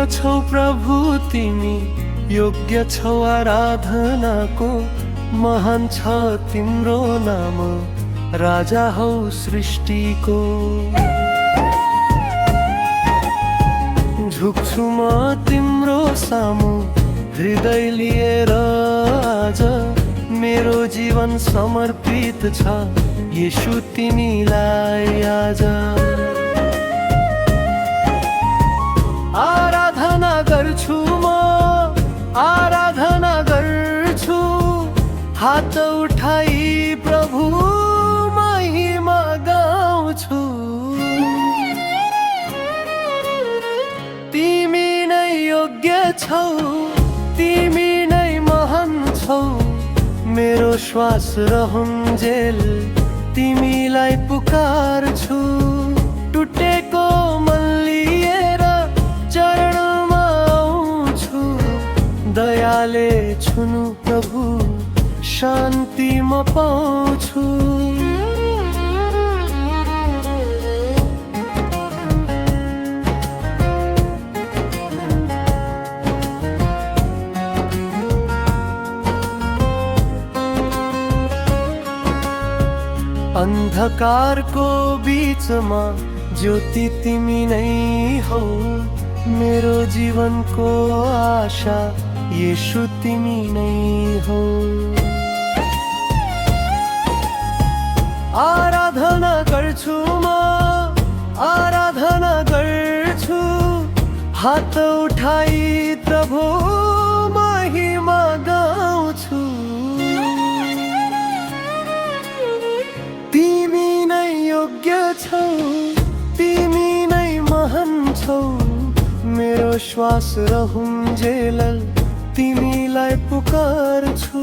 योग्य छौ प्रभु तिमी, योग्य छौ आराधनाको। महान छ तिम्रो नाम, राजा हौ सृष्टिको। झुक्छु म तिम्रो सामु, हृदय लिएर आज। मेरो जीवन समर्पित छ येशू तिमीलाई आज। आराधना गर्छु म, आराधना गर्छु, हात उठाई प्रभु महिमा गाउँछु। तिमी नै योग्य छौ, तिमी नै महान छौ। मेरो श्वास रहुन्जेल तिमीलाई पुकार्छु। टुटेको मन लिएर चरणमा आउँछु। दयाले छुनु प्रभु, शान्ति म पाउँछु। अन्धकारको बीचमा ज्योति तिमी नै हौ। मेरो जीवनको आशा येशू तिमी नै हौ। आराधना गर्छु म, आराधना गर्छु, हात उठाई प्रभु महिमा गाउँछु। तिमी नै योग्य छौ, तिमी नै महान छौ। मेरो श्वास रहुन्जेल तिमीलाई पुकार्छु।